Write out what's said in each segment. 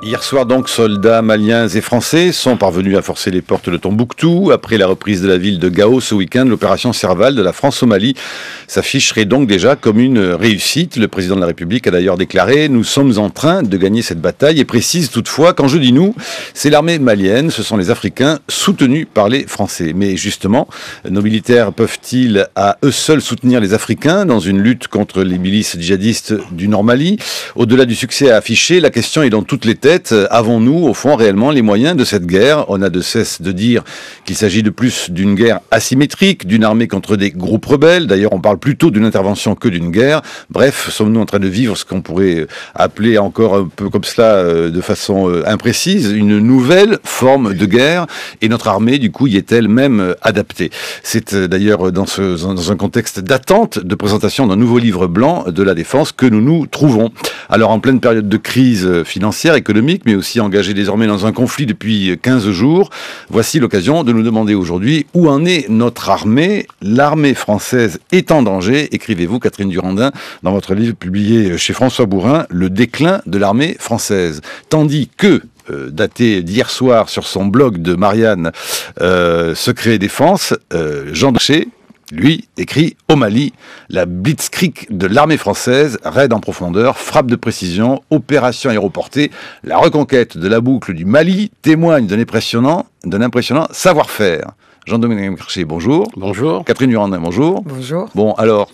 Hier soir donc, soldats maliens et français sont parvenus à forcer les portes de Tombouctou. Après la reprise de la ville de Gao ce week-end, l'opération Serval de la France au Mali s'afficherait donc déjà comme une réussite. Le président de la République a d'ailleurs déclaré « Nous sommes en train de gagner cette bataille » et précise toutefois, quand je dis « nous », c'est l'armée malienne, ce sont les Africains soutenus par les Français. Mais justement, nos militaires peuvent-ils à eux seuls soutenir les Africains dans une lutte contre les milices djihadistes du Nord Mali? Au-delà du succès à afficher, la question est dans toutes les têtes. Avons-nous, au fond, réellement les moyens de cette guerre? On a de cesse de dire qu'il s'agit de plus d'une guerre asymétrique, d'une armée contre des groupes rebelles. D'ailleurs, on parle plutôt d'une intervention que d'une guerre. Bref, sommes-nous en train de vivre ce qu'on pourrait appeler encore un peu comme cela, de façon imprécise, une nouvelle forme de guerre? Et notre armée, du coup, y est-elle même adaptée? C'est d'ailleurs dans un contexte d'attente de présentation d'un nouveau livre blanc de la défense que nous nous trouvons. Alors, en pleine période de crise financière, économique, mais aussi engagé désormais dans un conflit depuis 15 jours. Voici l'occasion de nous demander aujourd'hui où en est notre armée. L'armée française est en danger, écrivez-vous Catherine Durandin dans votre livre publié chez François Bourin, Le déclin de l'armée française. Tandis que daté d'hier soir sur son blog de Marianne, Secret Défense, Jean Darcher, lui, écrit au Mali, la blitzkrieg de l'armée française, raid en profondeur, frappe de précision, opération aéroportée, la reconquête de la boucle du Mali témoigne d'un impressionnant savoir-faire. Jean-Dominique Mercier, bonjour. Bonjour. Catherine Durandin, bonjour. Bonjour. Bon, alors,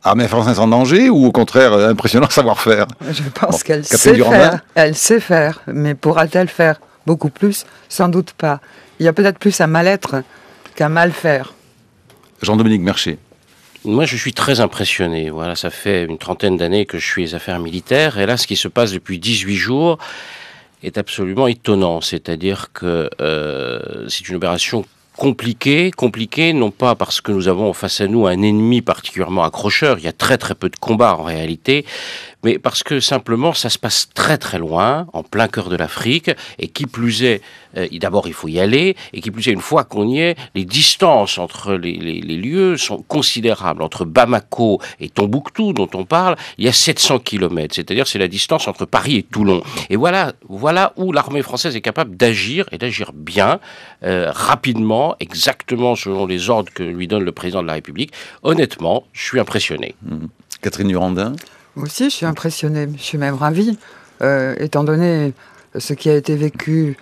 armée française en danger ou au contraire impressionnant savoir-faire? Je pense qu'elle sait faire. Elle sait faire, mais pourra-t-elle faire beaucoup plus? Sans doute pas. Il y a peut-être plus un mal-être qu'un mal faire. Jean-Dominique Mercier. Moi, je suis très impressionné. Voilà, ça fait une trentaine d'années que je suis les affaires militaires. Et là, ce qui se passe depuis 18 jours est absolument étonnant. C'est-à-dire que c'est une opération compliquée, non pas parce que nous avons face à nous un ennemi particulièrement accrocheur. Il y a très très peu de combats en réalité. Mais parce que simplement, ça se passe très très loin, en plein cœur de l'Afrique, et qui plus est, d'abord il faut y aller, et qui plus est, une fois qu'on y est, les distances entre les lieux sont considérables. Entre Bamako et Tombouctou, dont on parle, il y a 700 km, c'est-à-dire c'est la distance entre Paris et Toulon. Et voilà où l'armée française est capable d'agir, et d'agir bien, rapidement, exactement selon les ordres que lui donne le président de la République. Honnêtement, je suis impressionné. Catherine Durandin. Moi aussi, je suis impressionnée. Je suis même ravie, étant donné ce qui a été vécu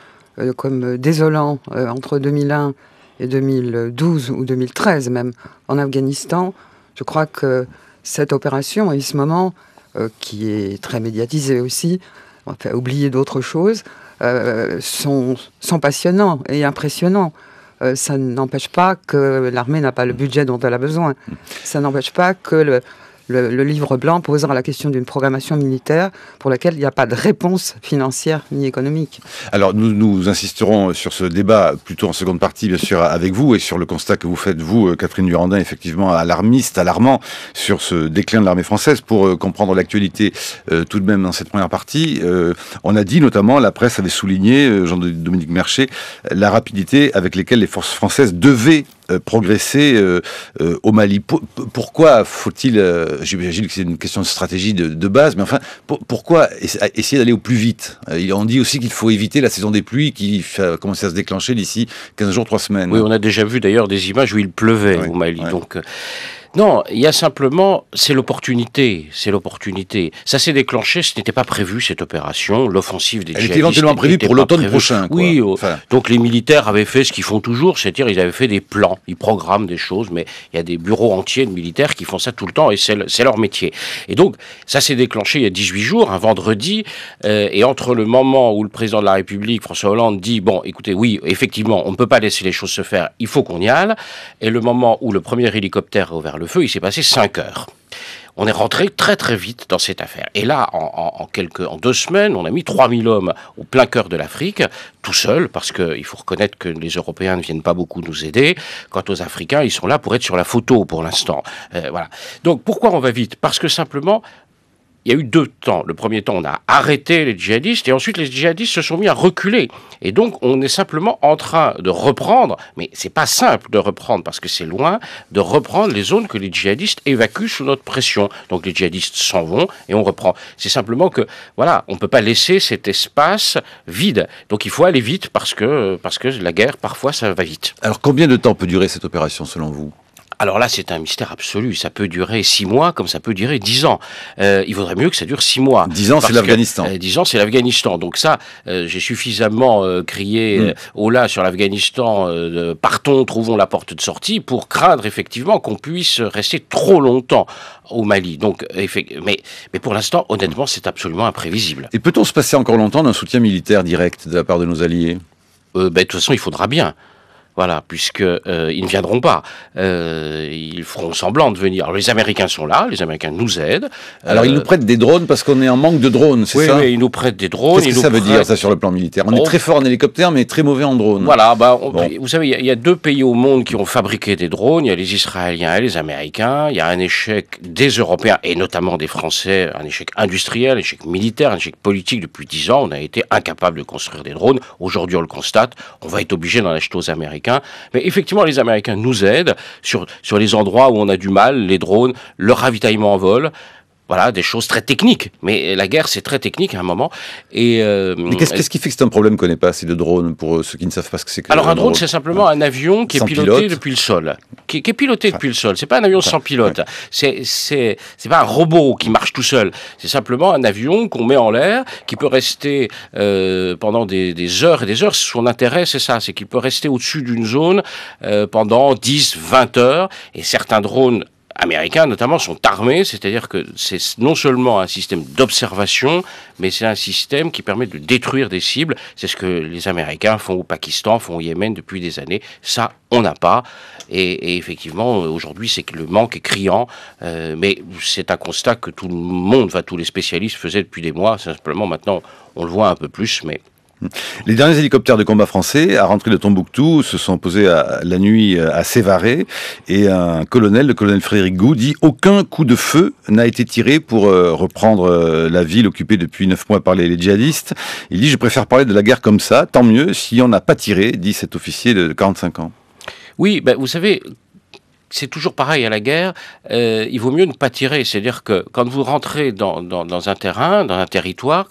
comme désolant entre 2001 et 2012 ou 2013 même en Afghanistan. Je crois que cette opération et ce moment, qui est très médiatisé aussi, on fait oublier d'autres choses, sont passionnants et impressionnants. Ça n'empêche pas que l'armée n'a pas le budget dont elle a besoin. Ça n'empêche pas que le livre blanc posera la question d'une programmation militaire pour laquelle il n'y a pas de réponse financière ni économique. Alors nous insisterons sur ce débat plutôt en seconde partie bien sûr avec vous et sur le constat que vous faites vous Catherine Durandin, effectivement alarmant sur ce déclin de l'armée française. Pour comprendre l'actualité tout de même dans cette première partie, on a dit notamment, la presse avait souligné, Jean-Dominique Mercier, la rapidité avec laquelle les forces françaises devaient progresser au Mali. Pourquoi faut-il, j'imagine que c'est une question de stratégie de base, mais enfin, pourquoi essayer d'aller au plus vite? On dit aussi qu'il faut éviter la saison des pluies qui commence à se déclencher d'ici 15 jours, 3 semaines. Oui, on a déjà vu d'ailleurs des images où il pleuvait au Mali. Ouais. Donc, non, il y a simplement, c'est l'opportunité. Ça s'est déclenché, ce n'était pas prévu cette opération, l'offensive des djihadistes. Elle était éventuellement prévue pour l'automne prochain. Quoi. Oui, donc les militaires avaient fait ce qu'ils font toujours, c'est-à-dire ils avaient fait des plans, ils programment des choses, mais il y a des bureaux entiers de militaires qui font ça tout le temps et c'est leur métier. Et donc, ça s'est déclenché il y a 18 jours, un vendredi, et entre le moment où le président de la République, François Hollande, dit, bon, écoutez, oui, effectivement, on ne peut pas laisser les choses se faire, il faut qu'on y aille, et le moment où le premier hélicoptère a ouvert le feu, il s'est passé 5 heures. On est rentré très très vite dans cette affaire. Et là, en 2 semaines, on a mis 3000 hommes au plein cœur de l'Afrique, tout seul, parce qu'il faut reconnaître que les Européens ne viennent pas beaucoup nous aider. Quant aux Africains, ils sont là pour être sur la photo pour l'instant. Voilà. Donc pourquoi on va vite? Parce que simplement, il y a eu 2 temps. Le premier temps, on a arrêté les djihadistes et ensuite les djihadistes se sont mis à reculer. Et donc, on est simplement en train de reprendre, mais c'est pas simple de reprendre parce que c'est loin, de reprendre les zones que les djihadistes évacuent sous notre pression. Donc, les djihadistes s'en vont et on reprend. C'est simplement que, voilà, on peut pas laisser cet espace vide. Donc, il faut aller vite parce que la guerre, parfois, ça va vite. Alors, combien de temps peut durer cette opération selon vous ? Alors là, c'est un mystère absolu. Ça peut durer 6 mois, comme ça peut durer 10 ans. Il vaudrait mieux que ça dure 6 mois. 10 ans, c'est l'Afghanistan. 10 ans, c'est l'Afghanistan. Donc ça, j'ai suffisamment crié holà sur l'Afghanistan, partons, trouvons la porte de sortie, pour craindre effectivement qu'on puisse rester trop longtemps au Mali. Donc, mais pour l'instant, honnêtement, c'est absolument imprévisible. Et peut-on se passer encore longtemps d'un soutien militaire direct de la part de nos alliés ? De toute façon, il faudra bien. Voilà, puisque ils ne viendront pas. Ils feront semblant de venir. Alors, les Américains sont là, les Américains nous aident. Alors, ils nous prêtent des drones parce qu'on est en manque de drones, c'est ça ? Oui, ils nous prêtent des drones. Qu'est-ce que ça veut dire, ça, sur le plan militaire ? On est très fort en hélicoptère, mais très mauvais en drones. Voilà, vous savez, il y a 2 pays au monde qui ont fabriqué des drones. Il y a les Israéliens et les Américains. Il y a un échec des Européens, et notamment des Français, un échec industriel, un échec militaire, un échec politique depuis 10 ans. On a été incapable de construire des drones. Aujourd'hui, on le constate. On va être obligé d'en acheter aux Américains. Mais effectivement, les Américains nous aident sur les endroits où on a du mal, les drones, le ravitaillement en vol. Voilà, des choses très techniques. Mais la guerre, c'est très technique à un moment. Mais qu'est-ce qui fait que c'est un problème qu'on n'ait pas assez de drones pour ceux qui ne savent pas ce que c'est que Alors, un drone, c'est simplement un avion qui est piloté depuis le sol. Qui est piloté depuis le sol. C'est pas un avion sans pilote. Ouais. C'est pas un robot qui marche tout seul. C'est simplement un avion qu'on met en l'air, qui peut rester pendant des heures et des heures. Son intérêt, c'est ça. C'est qu'il peut rester au-dessus d'une zone pendant 10, 20 heures. Et certains drones américains notamment sont armés, c'est-à-dire que c'est non seulement un système d'observation, mais c'est un système qui permet de détruire des cibles. C'est ce que les Américains font au Pakistan, font au Yémen depuis des années. Ça, on n'a pas. Et effectivement, aujourd'hui, c'est que le manque est criant. Mais c'est un constat que tout le monde, tous les spécialistes faisaient depuis des mois. Simplement, maintenant, on le voit un peu plus, mais... Les derniers hélicoptères de combat français, à rentrer de Tombouctou, se sont posés la nuit à Sévaré, et le colonel Frédéric Goud, dit « Aucun coup de feu n'a été tiré pour reprendre la ville occupée depuis 9 mois par les djihadistes. » Il dit « Je préfère parler de la guerre comme ça, tant mieux si on n'a pas tiré », dit cet officier de 45 ans. Oui, vous savez... C'est toujours pareil à la guerre, il vaut mieux ne pas tirer. C'est-à-dire que quand vous rentrez dans un terrain, dans un territoire,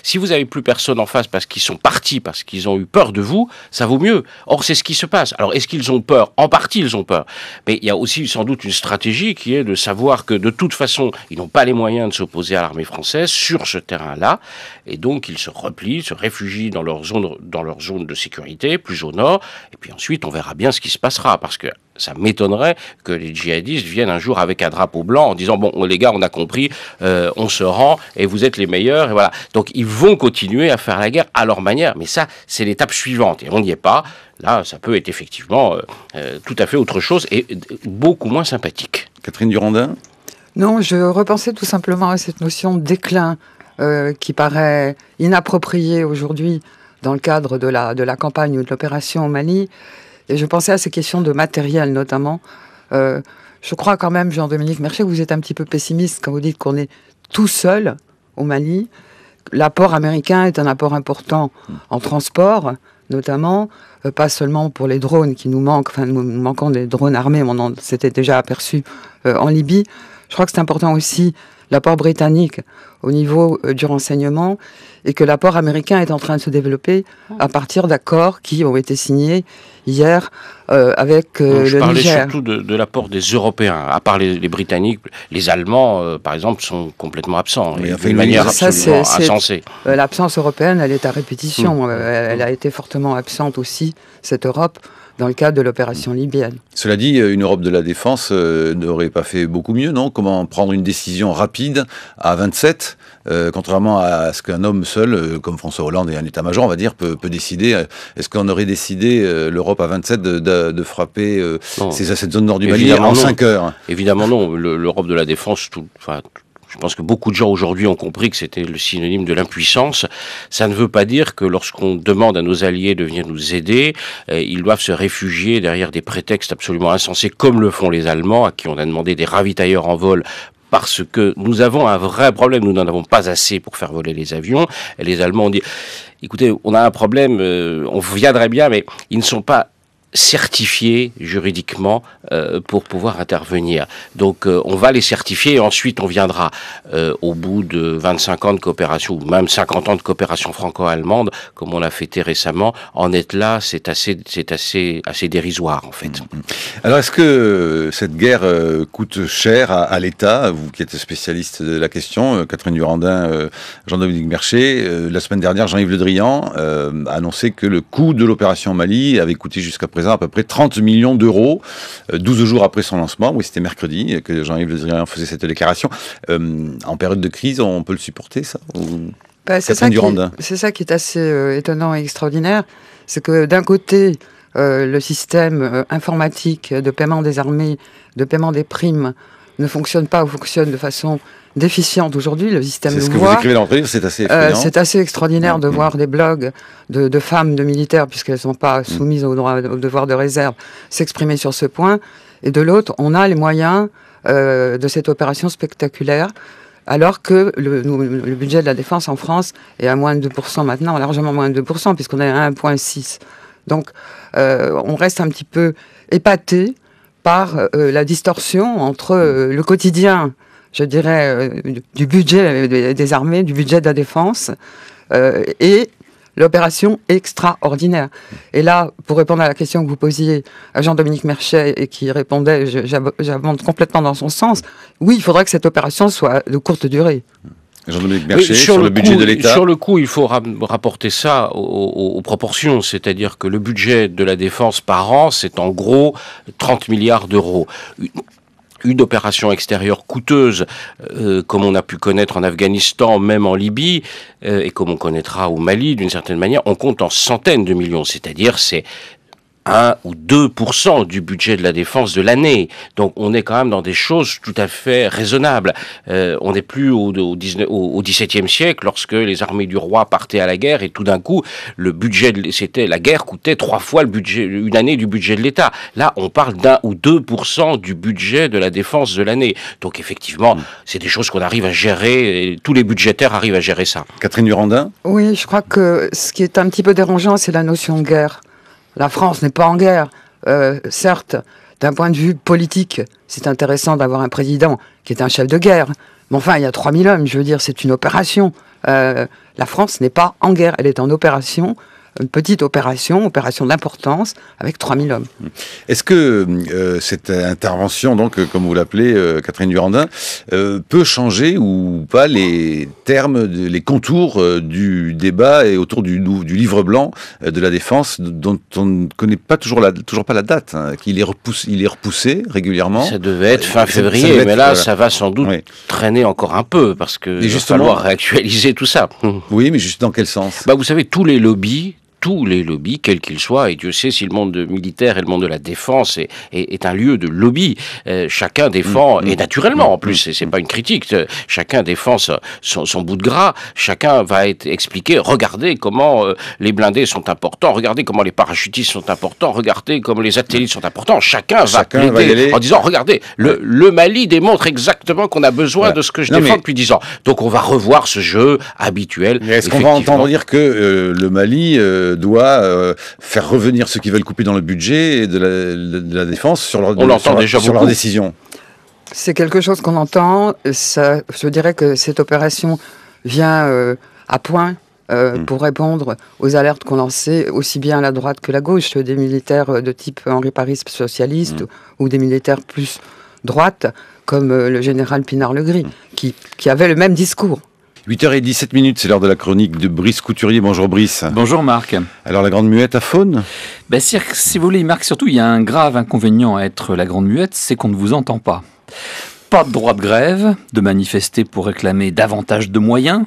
si vous n'avez plus personne en face parce qu'ils sont partis, parce qu'ils ont eu peur de vous, ça vaut mieux. Or, c'est ce qui se passe. Alors, est-ce qu'ils ont peur ? En partie, ils ont peur. Mais il y a aussi sans doute une stratégie qui est de savoir que de toute façon, ils n'ont pas les moyens de s'opposer à l'armée française sur ce terrain-là. Et donc, ils se replient, se réfugient dans leur zone de sécurité, plus au nord. Et puis ensuite, on verra bien ce qui se passera. Parce que ça m'étonnerait que les djihadistes viennent un jour avec un drapeau blanc en disant « Bon, les gars, on a compris, on se rend et vous êtes les meilleurs. » Et voilà. Donc, ils vont continuer à faire la guerre à leur manière. Mais ça, c'est l'étape suivante. Et on n'y est pas. Là, ça peut être effectivement tout à fait autre chose et beaucoup moins sympathique. Catherine Durandin ? Non, je repensais tout simplement à cette notion de déclin qui paraît inappropriée aujourd'hui dans le cadre de la campagne ou de l'opération au Mali. Et je pensais à ces questions de matériel notamment. Je crois quand même, Jean-Dominique Merchet, que vous êtes un petit peu pessimiste quand vous dites qu'on est tout seul au Mali. L'apport américain est un apport important en transport, notamment, pas seulement pour les drones qui nous manquent, nous manquons des drones armés, on s'était déjà aperçu en Libye. Je crois que c'est important aussi l'apport britannique au niveau du renseignement et que l'apport américain est en train de se développer à partir d'accords qui ont été signés hier avec le Niger. Je parlais surtout de l'apport des Européens. À part les Britanniques, les Allemands, par exemple, sont complètement absents. Oui, d'une manière absolument insensée. L'absence européenne, elle est à répétition. Elle a été fortement absente aussi, cette Europe, dans le cadre de l'opération libyenne. Cela dit, une Europe de la défense n'aurait pas fait beaucoup mieux, non ? Comment prendre une décision rapide à 27, contrairement à ce qu'un homme seul, comme François Hollande et un état-major, on va dire, peut décider. Est-ce qu'on aurait décidé, l'Europe à 27, de frapper cette zone nord du Mali en 5 heures ? Évidemment non. L'Europe de la défense, je pense que beaucoup de gens aujourd'hui ont compris que c'était le synonyme de l'impuissance. Ça ne veut pas dire que lorsqu'on demande à nos alliés de venir nous aider, ils doivent se réfugier derrière des prétextes absolument insensés, comme le font les Allemands, à qui on a demandé des ravitailleurs en vol parce que nous avons un vrai problème, nous n'en avons pas assez pour faire voler les avions. Et les Allemands ont dit, écoutez, on a un problème, on viendrait bien, mais ils ne sont pas certifiés juridiquement pour pouvoir intervenir. Donc on va les certifier et ensuite on viendra. Au bout de 25 ans de coopération, ou même 50 ans de coopération franco-allemande, comme on l'a fêté récemment, en être là, c'est assez dérisoire en fait. Alors est-ce que cette guerre coûte cher à l'État, vous qui êtes spécialiste de la question, Catherine Durandin, Jean-Dominique Merchet, la semaine dernière, Jean-Yves Le Drian a annoncé que le coût de l'opération Mali avait coûté jusqu'à présent à peu près 30 millions d'euros, 12 jours après son lancement. Oui, c'était mercredi que Jean-Yves Le Drian faisait cette déclaration. En période de crise, on peut le supporter, ça c'est ça qui est assez étonnant et extraordinaire. C'est que d'un côté, le système informatique de paiement des armées, de paiement des primes, ne fonctionne pas ou fonctionne de façon déficiente aujourd'hui. Le système c'est ce que vous écrivez dans le livre, c'est assez effrayant. C'est assez extraordinaire de voir des blogs de femmes, de militaires, puisqu'elles ne sont pas soumises au devoir de réserve, s'exprimer sur ce point. Et de l'autre, on a les moyens de cette opération spectaculaire, alors que le budget de la défense en France est à moins de 2% maintenant, largement moins de 2%, puisqu'on est à 1,6%. Donc, on reste un petit peu épaté par la distorsion entre le quotidien, je dirais, du budget des armées, du budget de la défense, et l'opération extraordinaire. Et là, pour répondre à la question que vous posiez à Jean-Dominique Merchet et qui répondait, j'abonde complètement dans son sens, oui, il faudrait que cette opération soit de courte durée. Jean-Dominique Merchet, sur le budget de l'État. Sur le coup, il faut rapporter ça aux proportions, c'est-à-dire que le budget de la défense par an, c'est en gros 30 milliards d'euros. Une opération extérieure coûteuse, comme on a pu connaître en Afghanistan, même en Libye, et comme on connaîtra au Mali, d'une certaine manière, on compte en centaines de millions, c'est-à-dire c'est 1 ou 2% du budget de la défense de l'année. Donc on est quand même dans des choses tout à fait raisonnables. On n'est plus au XVIIe siècle, lorsque les armées du roi partaient à la guerre et tout d'un coup, le budget, la guerre coûtait 3 fois le budget, une année du budget de l'État. Là, on parle d'1 ou 2% du budget de la défense de l'année. Donc effectivement, c'est des choses qu'on arrive à gérer, et tous les budgétaires arrivent à gérer ça. Catherine Durandin ? Oui, je crois que ce qui est un petit peu dérangeant, c'est la notion de guerre. La France n'est pas en guerre. Certes, d'un point de vue politique, c'est intéressant d'avoir un président qui est un chef de guerre. Mais enfin, il y a 3000 hommes, je veux dire, c'est une opération. La France n'est pas en guerre, elle est en opération, une petite opération d'importance, avec 3000 hommes. Est-ce que cette intervention, donc, comme vous l'appelez, Catherine Durandin, peut changer ou pas les termes, les contours du débat et autour du livre blanc de la défense, dont on ne connaît pas toujours pas la date, qu'il est repoussé régulièrement. Ça devait être fin février, mais là, ça va sans doute traîner encore un peu, parce que il va falloir réactualiser tout ça. Oui, mais juste dans quel sens ? Vous savez, tous les lobbies, quels qu'ils soient, et Dieu sait si le monde militaire et le monde de la défense est un lieu de lobby. Chacun défend, et naturellement en plus, c'est pas une critique, chacun défend son bout de gras, chacun va expliquer, regardez comment les blindés sont importants, regardez comment les parachutistes sont importants, regardez comment les satellites sont importants, chacun va plaider en disant, regardez, le Mali démontre exactement qu'on a besoin de ce que je défends depuis 10 ans. Donc on va revoir ce jeu habituel. Est-ce qu'on va entendre dire que le Mali doit faire revenir ceux qui veulent couper dans le budget de la défense sur leur décision? C'est quelque chose qu'on entend. Je dirais que cette opération vient à point pour répondre aux alertes qu'on lançait aussi bien à la droite que la gauche, des militaires de type Henri Paris socialiste ou des militaires plus droite, comme le général Pinard-Legris, qui avait le même discours. 8h17, c'est l'heure de la chronique de Brice Couturier. Bonjour Brice. Bonjour Marc. Alors la Grande Muette à Faune ? Si vous voulez Marc, surtout il y a un grave inconvénient à être la Grande Muette, c'est qu'on ne vous entend pas. Pas de droit de grève, de manifester pour réclamer davantage de moyens,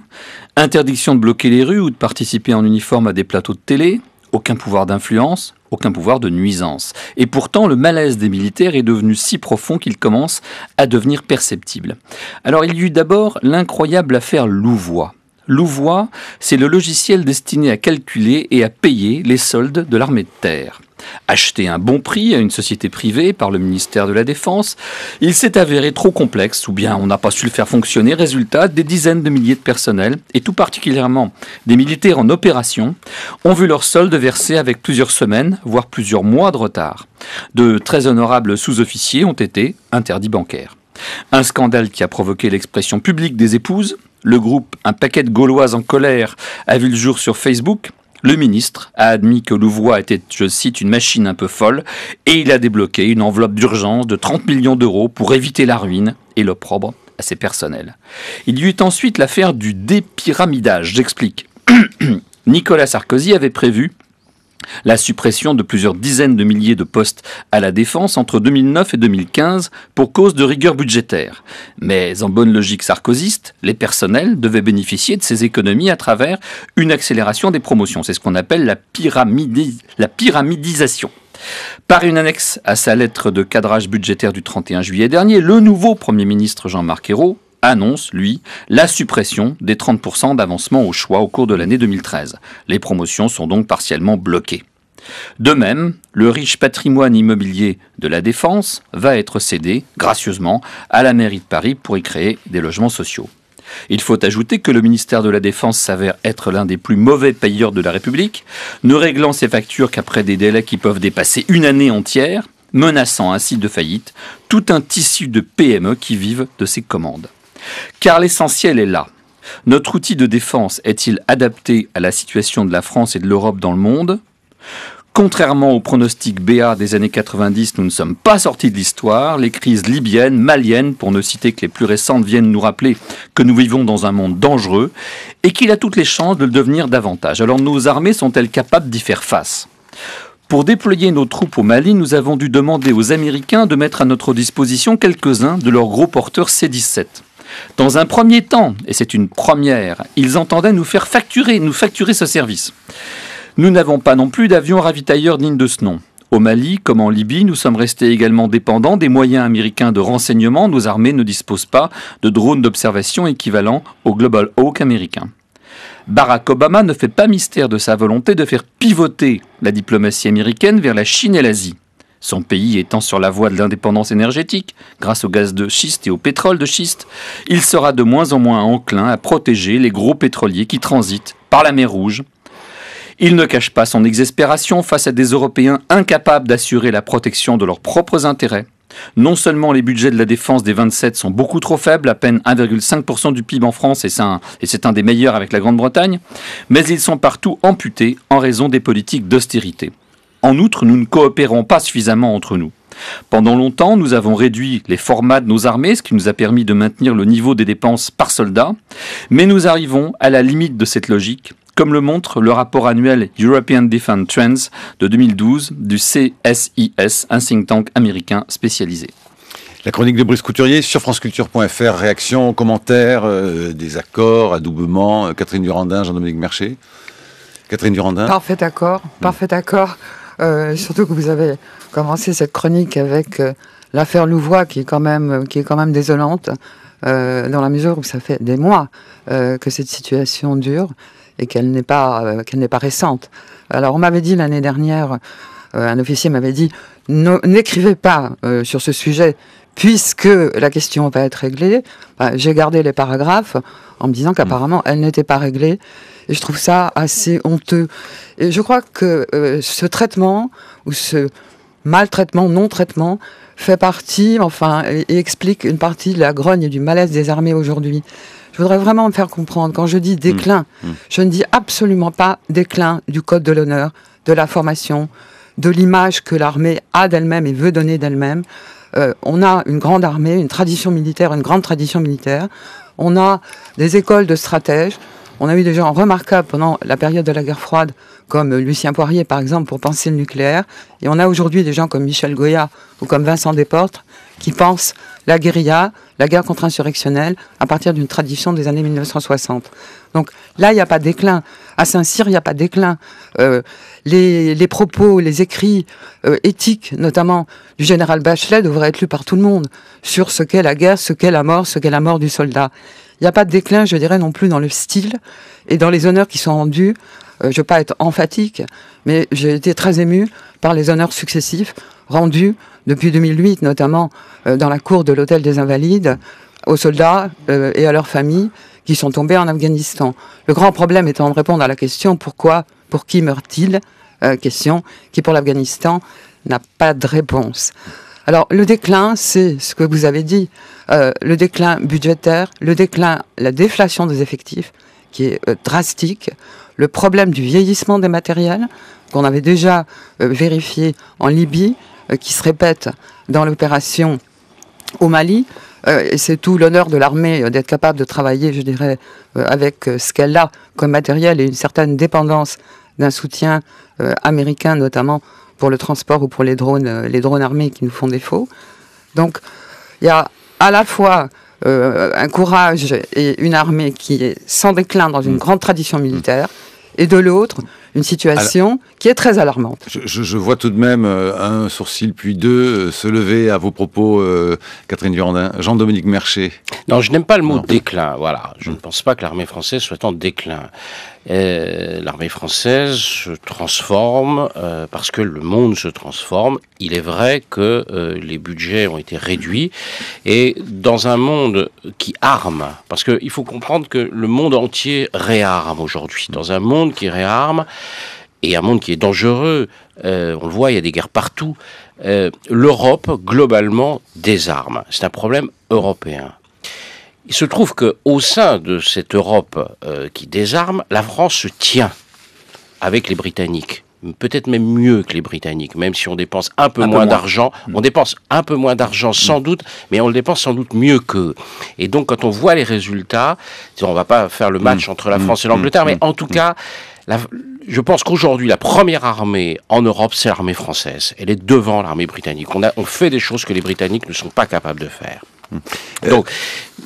interdiction de bloquer les rues ou de participer en uniforme à des plateaux de télé, aucun pouvoir d'influence, aucun pouvoir de nuisance. Et pourtant, le malaise des militaires est devenu si profond qu'il commence à devenir perceptible. Alors, il y eut d'abord l'incroyable affaire Louvois. Louvois, c'est le logiciel destiné à calculer et à payer les soldes de l'armée de terre. Acheté à un bon prix à une société privée par le ministère de la Défense, il s'est avéré trop complexe ou bien on n'a pas su le faire fonctionner. Résultat, des dizaines de milliers de personnels, et tout particulièrement des militaires en opération, ont vu leurs soldes versés avec plusieurs semaines, voire plusieurs mois de retard. De très honorables sous-officiers ont été interdits bancaires. Un scandale qui a provoqué l'expression publique des épouses. Le groupe Un paquet de Gauloises en colère a vu le jour sur Facebook. Le ministre a admis que Louvois était, je cite, une machine un peu folle, et il a débloqué une enveloppe d'urgence de 30 millions d'euros pour éviter la ruine et l'opprobre à ses personnels. Il y eut ensuite l'affaire du dépyramidage. J'explique. Nicolas Sarkozy avait prévu la suppression de plusieurs dizaines de milliers de postes à la Défense entre 2009 et 2015 pour cause de rigueur budgétaire. Mais en bonne logique sarkozyste, les personnels devaient bénéficier de ces économies à travers une accélération des promotions. C'est ce qu'on appelle la pyramidisation. Par une annexe à sa lettre de cadrage budgétaire du 31 juillet dernier, le nouveau Premier ministre Jean-Marc Ayrault annonce, lui, la suppression des 30% d'avancement au choix au cours de l'année 2013. Les promotions sont donc partiellement bloquées. De même, le riche patrimoine immobilier de la Défense va être cédé, gracieusement, à la mairie de Paris pour y créer des logements sociaux. Il faut ajouter que le ministère de la Défense s'avère être l'un des plus mauvais payeurs de la République, ne réglant ses factures qu'après des délais qui peuvent dépasser une année entière, menaçant ainsi de faillite tout un tissu de PME qui vivent de ses commandes. Car l'essentiel est là. Notre outil de défense est-il adapté à la situation de la France et de l'Europe dans le monde ? Contrairement aux pronostics BA des années 90, nous ne sommes pas sortis de l'histoire. Les crises libyennes, maliennes, pour ne citer que les plus récentes, viennent nous rappeler que nous vivons dans un monde dangereux et qu'il a toutes les chances de le devenir davantage. Alors nos armées sont-elles capables d'y faire face ? Pour déployer nos troupes au Mali, nous avons dû demander aux Américains de mettre à notre disposition quelques-uns de leurs gros porteurs C-17. Dans un premier temps, et c'est une première, ils entendaient nous facturer ce service. Nous n'avons pas non plus d'avions ravitailleurs dignes de ce nom. Au Mali, comme en Libye, nous sommes restés également dépendants des moyens américains de renseignement. Nos armées ne disposent pas de drones d'observation équivalents au Global Hawk américain. Barack Obama ne fait pas mystère de sa volonté de faire pivoter la diplomatie américaine vers la Chine et l'Asie. Son pays étant sur la voie de l'indépendance énergétique, grâce au gaz de schiste et au pétrole de schiste, il sera de moins en moins enclin à protéger les gros pétroliers qui transitent par la mer Rouge. Il ne cache pas son exaspération face à des Européens incapables d'assurer la protection de leurs propres intérêts. Non seulement les budgets de la défense des 27 sont beaucoup trop faibles, à peine 1,5% du PIB en France, et c'est un des meilleurs avec la Grande-Bretagne, mais ils sont partout amputés en raison des politiques d'austérité. En outre, nous ne coopérons pas suffisamment entre nous. Pendant longtemps, nous avons réduit les formats de nos armées, ce qui nous a permis de maintenir le niveau des dépenses par soldat, mais nous arrivons à la limite de cette logique, comme le montre le rapport annuel European Defense Trends de 2012 du CSIS, un think tank américain spécialisé. La chronique de Brice Couturier sur franceculture.fr. Réactions, commentaires, des accords, adoubements. Catherine Durandin, Jean-Dominique Mercier. Catherine Durandin. Parfait accord. Surtout que vous avez commencé cette chronique avec l'affaire Louvois, qui est quand même désolante, dans la mesure où ça fait des mois que cette situation dure et qu'elle n'est pas récente. Alors on m'avait dit l'année dernière, un officier m'avait dit n'écrivez pas sur ce sujet puisque la question va être réglée. J'ai gardé les paragraphes en me disant qu'apparemment elle n'était pas réglée. Et je trouve ça assez honteux. Et je crois que ce traitement, ou ce maltraitement, non-traitement, fait partie, et explique une partie de la grogne et du malaise des armées aujourd'hui. Je voudrais vraiment me faire comprendre. Quand je dis déclin, je ne dis absolument pas déclin du code de l'honneur, de la formation, de l'image que l'armée a d'elle-même et veut donner d'elle-même. On a une grande armée, une grande tradition militaire. On a des écoles de stratèges. On a eu des gens remarquables pendant la période de la guerre froide, comme Lucien Poirier, par exemple, pour penser le nucléaire. Et on a aujourd'hui des gens comme Michel Goya ou comme Vincent Desportes qui pense la guérilla, la guerre contre-insurrectionnelle, à partir d'une tradition des années 1960. Donc là, il n'y a pas de déclin. À Saint-Cyr, il n'y a pas de déclin. Les propos, les écrits éthiques, notamment du général Bachelet, devraient être lus par tout le monde sur ce qu'est la guerre, ce qu'est la mort du soldat. Il n'y a pas de déclin, je dirais, non plus dans le style et dans les honneurs qui sont rendus. Je ne veux pas être emphatique, mais j'ai été très émue par les honneurs successifs rendus depuis 2008, notamment dans la cour de l'Hôtel des Invalides, aux soldats et à leurs familles qui sont tombés en Afghanistan. Le grand problème étant de répondre à la question « Pourquoi, pour qui meurt-il ?» question qui, pour l'Afghanistan, n'a pas de réponse. Alors, le déclin, c'est ce que vous avez dit, le déclin budgétaire, la déflation des effectifs, qui est drastique, le problème du vieillissement des matériels, qu'on avait déjà vérifié en Libye, qui se répète dans l'opération au Mali, et c'est tout l'honneur de l'armée d'être capable de travailler, je dirais, avec ce qu'elle a comme matériel et une certaine dépendance d'un soutien américain, notamment pour le transport ou pour les drones armés qui nous font défaut. Donc, il y a à la fois un courage et une armée qui est sans déclin dans une grande tradition militaire, et de l'autre, une situation qui est très alarmante. Je vois tout de même un sourcil puis deux se lever à vos propos, Catherine Durandin. Jean-Dominique Merchet. Non, je n'aime pas le mot déclin. Voilà, je ne pense pas que l'armée française soit en déclin. L'armée française se transforme parce que le monde se transforme. Il est vrai que les budgets ont été réduits et dans un monde qui arme, parce qu'il faut comprendre que le monde entier réarme aujourd'hui. Dans un monde qui réarme et un monde qui est dangereux, on le voit, il y a des guerres partout. L'Europe, globalement, désarme. C'est un problème européen. Il se trouve qu'au sein de cette Europe qui désarme, la France se tient avec les Britanniques. Peut-être même mieux que les Britanniques, même si on dépense un peu moins d'argent. On dépense un peu moins d'argent sans doute, mais on le dépense sans doute mieux qu'eux. Et donc quand on voit les résultats, on ne va pas faire le match entre la France et l'Angleterre, mais en tout cas, je pense qu'aujourd'hui, la première armée en Europe, c'est l'armée française. Elle est devant l'armée britannique. On fait des choses que les Britanniques ne sont pas capables de faire. Donc,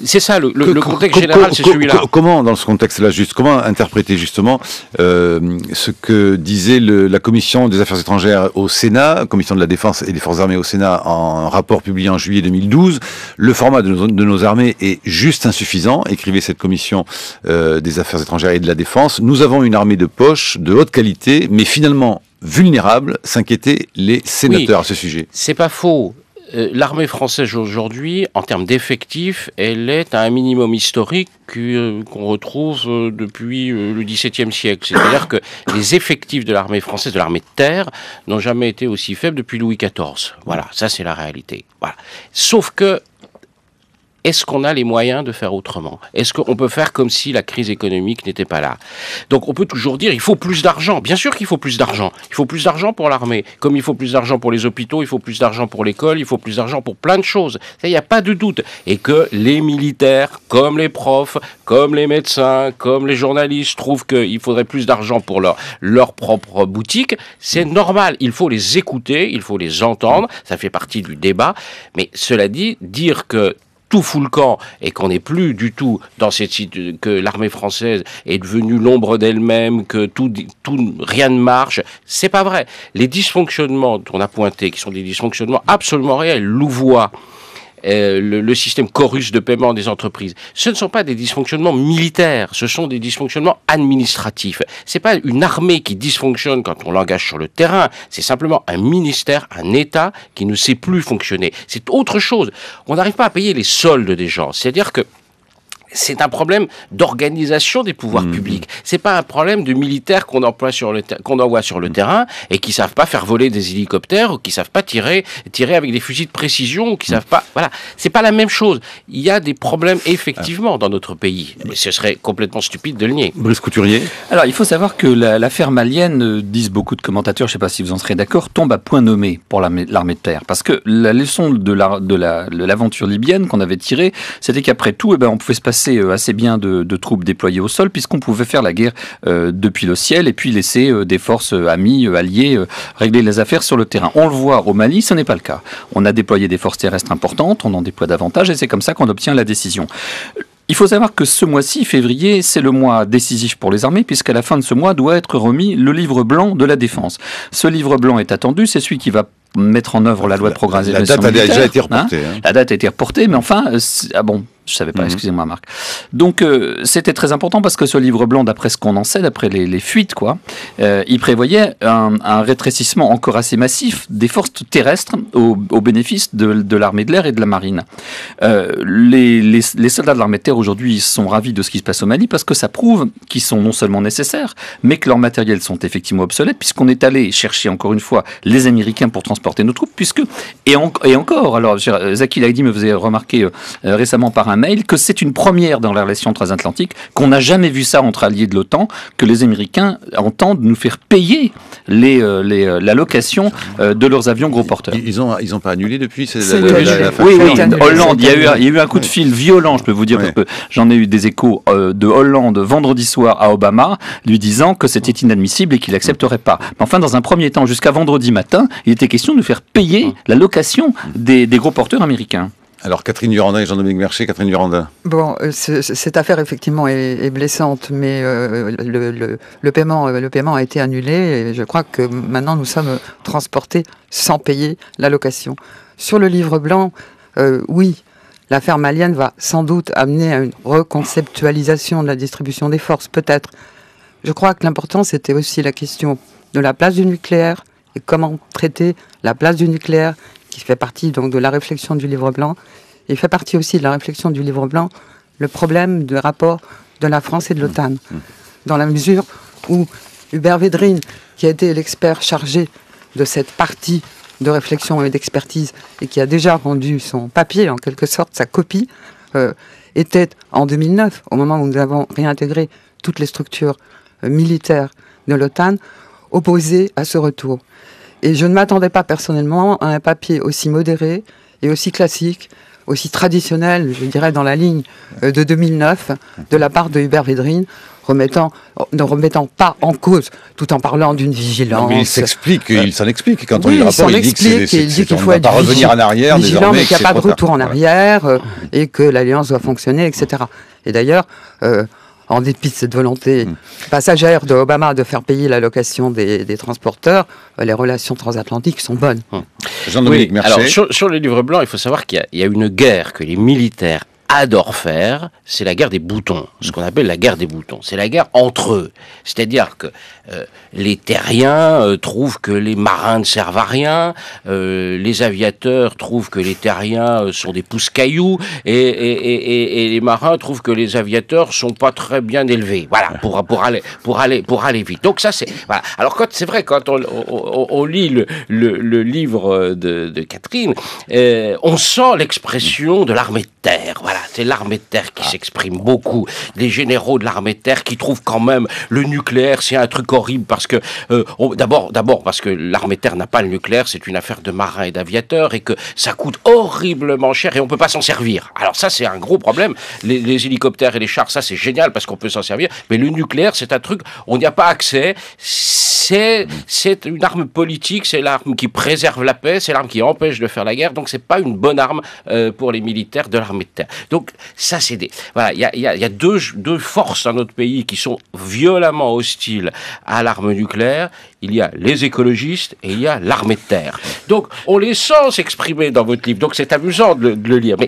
c'est ça, le contexte général, c'est celui-là. Comment, dans ce contexte-là, comment interpréter justement ce que disait la Commission des Affaires étrangères au Sénat, Commission de la Défense et des Forces armées au Sénat, en rapport publié en juillet 2012. Le format de nos armées est juste insuffisant, écrivait cette Commission des Affaires étrangères et de la Défense. Nous avons une armée de poche, de haute qualité, mais finalement vulnérable, s'inquiétaient les sénateurs à ce sujet. C'est pas faux. L'armée française aujourd'hui, en termes d'effectifs, elle est à un minimum historique qu'on retrouve depuis le XVIIe siècle. C'est-à-dire que les effectifs de l'armée française, de l'armée de terre, n'ont jamais été aussi faibles depuis Louis XIV. Voilà, ça c'est la réalité. Voilà. Sauf que, est-ce qu'on a les moyens de faire autrement? Est-ce qu'on peut faire comme si la crise économique n'était pas là? Donc on peut toujours dire il faut plus d'argent. Bien sûr qu'il faut plus d'argent. Il faut plus d'argent pour l'armée. Comme il faut plus d'argent pour les hôpitaux, il faut plus d'argent pour l'école, il faut plus d'argent pour plein de choses. Ça, il n'y a pas de doute. Et que les militaires, comme les profs, comme les médecins, comme les journalistes, trouvent qu'il faudrait plus d'argent pour leur propre boutique, c'est normal. Il faut les écouter, il faut les entendre. Ça fait partie du débat. Mais cela dit, dire que tout fout le camp et qu'on n'est plus du tout dans que l'armée française est devenue l'ombre d'elle-même, que rien ne marche, c'est pas vrai. Les dysfonctionnements qu'on a pointés, qui sont des dysfonctionnements absolument réels, Louvois, le système Chorus de paiement des entreprises, ce ne sont pas des dysfonctionnements militaires, ce sont des dysfonctionnements administratifs. C'est pas une armée qui dysfonctionne quand on l'engage sur le terrain, c'est simplement un ministère, un État qui ne sait plus fonctionner. C'est autre chose. On n'arrive pas à payer les soldes des gens. C'est-à-dire que c'est un problème d'organisation des pouvoirs publics. C'est pas un problème de militaires qu'on envoie sur le terrain et qui savent pas faire voler des hélicoptères ou qui savent pas tirer avec des fusils de précision ou qui savent pas. Voilà, c'est pas la même chose. Il y a des problèmes effectivement dans notre pays. Mais ce serait complètement stupide de le nier. Brice Couturier. Alors, il faut savoir que l'affaire malienne, disent beaucoup de commentateurs, je sais pas si vous en serez d'accord, tombe à point nommé pour l'armée de terre. Parce que la leçon de l'aventure libyenne qu'on avait tirée, c'était qu'après tout, on pouvait se passer assez bien de troupes déployées au sol, puisqu'on pouvait faire la guerre depuis le ciel et puis laisser des forces amies, alliées, régler les affaires sur le terrain. On le voit au Mali, ce n'est pas le cas. On a déployé des forces terrestres importantes, on en déploie davantage et c'est comme ça qu'on obtient la décision. Il faut savoir que ce mois-ci, février, c'est le mois décisif pour les armées, puisqu'à la fin de ce mois doit être remis le livre blanc de la défense. Ce livre blanc est attendu, c'est celui qui va mettre en œuvre la loi de programmation militaire. La date a déjà été reportée. La date a été reportée, mais enfin... Ah bon, je savais pas, excusez-moi Marc. Donc c'était très important parce que ce livre blanc, d'après ce qu'on en sait, d'après les fuites, il prévoyait un rétrécissement encore assez massif des forces terrestres au bénéfice de l'armée de l'air et de la marine. Les soldats de l'armée de terre aujourd'hui sont ravis de ce qui se passe au Mali parce que ça prouve qu'ils sont non seulement nécessaires, mais que leurs matériels sont effectivement obsolètes puisqu'on est allé chercher encore une fois les Américains pour transporter nos troupes, et encore, alors Zaki Laïdi me faisait remarquer récemment par un mail que c'est une première dans la relation transatlantique, qu'on n'a jamais vu ça entre alliés de l'OTAN, que les Américains entendent nous faire payer la location de leurs avions gros porteurs. Ils ont pas annulé depuis Oui, Hollande, il y a eu un coup de fil violent, je peux vous dire, parce que j'en ai eu des échos de Hollande vendredi soir à Obama, lui disant que c'était inadmissible et qu'il n'accepterait pas. Mais enfin, dans un premier temps, jusqu'à vendredi matin, il était question de nous faire payer la location des gros porteurs américains. Alors, Catherine Durandin et Jean-Dominique Mercier. Catherine Durandin. Bon, cette affaire, effectivement, est blessante, mais le paiement a été annulé et je crois que maintenant, nous sommes transportés sans payer la location. Sur le livre blanc, oui, l'affaire malienne va sans doute amener à une reconceptualisation de la distribution des forces, peut-être. Je crois que l'important, c'était aussi la question de la place du nucléaire et comment traiter la place du nucléaire, qui fait partie donc de la réflexion du livre blanc. Il fait partie aussi de la réflexion du livre blanc le problème du rapport de la France et de l'OTAN, dans la mesure où Hubert Védrine, qui a été l'expert chargé de cette partie de réflexion et d'expertise, et qui a déjà rendu son papier, en quelque sorte, sa copie, était en 2009, au moment où nous avons réintégré toutes les structures militaires de l'OTAN, opposé à ce retour. Et je ne m'attendais pas personnellement à un papier aussi modéré et aussi classique, aussi traditionnel, je dirais dans la ligne de 2009, de la part de Hubert Védrine, ne remettant pas en cause, tout en parlant d'une vigilance. Non, mais il s'en explique. Quand on oui, lit le rapport, il dit qu'il faut être revenir en arrière, vigilant, mais qu'il n'y a pas de retour en arrière, et que l'alliance doit fonctionner, etc. Et d'ailleurs, en dépit de cette volonté passagère de Obama de faire payer la location des transporteurs, les relations transatlantiques sont bonnes. Jean-Dominique Mercier. Alors, sur le livre blanc, il faut savoir qu'il y a une guerre que les militaires adorent faire, c'est la guerre des boutons, ce qu'on appelle la guerre des boutons. C'est la guerre entre eux. C'est-à-dire que les terriens trouvent que les marins ne servent à rien, les aviateurs trouvent que les terriens sont des pousse-cailloux, et les marins trouvent que les aviateurs sont pas très bien élevés. Voilà, pour aller vite. Donc ça, c'est... Voilà. Alors, c'est vrai, quand on lit le livre de Catherine, on sent l'expression de l'armée de terre. Voilà, c'est l'armée de terre qui s'exprime beaucoup. Les généraux de l'armée de terre qui trouvent quand même le nucléaire, c'est un truc horrible parce que d'abord parce que l'armée de terre n'a pas le nucléaire, c'est une affaire de marins et d'aviateurs et que ça coûte horriblement cher et on peut pas s'en servir. Alors ça, c'est un gros problème. Les hélicoptères et les chars, ça c'est génial parce qu'on peut s'en servir, mais le nucléaire, c'est un truc, on n'y a pas accès. C'est une arme politique, c'est l'arme qui préserve la paix, c'est l'arme qui empêche de faire la guerre, donc c'est pas une bonne arme pour les militaires de l'armée de terre. Donc ça, c'est voilà, il y a deux forces dans notre pays qui sont violemment hostiles à l'arme nucléaire. Il y a les écologistes et il y a l'armée de terre. Donc on les sent s'exprimer dans votre livre, donc c'est amusant de le lire. Mais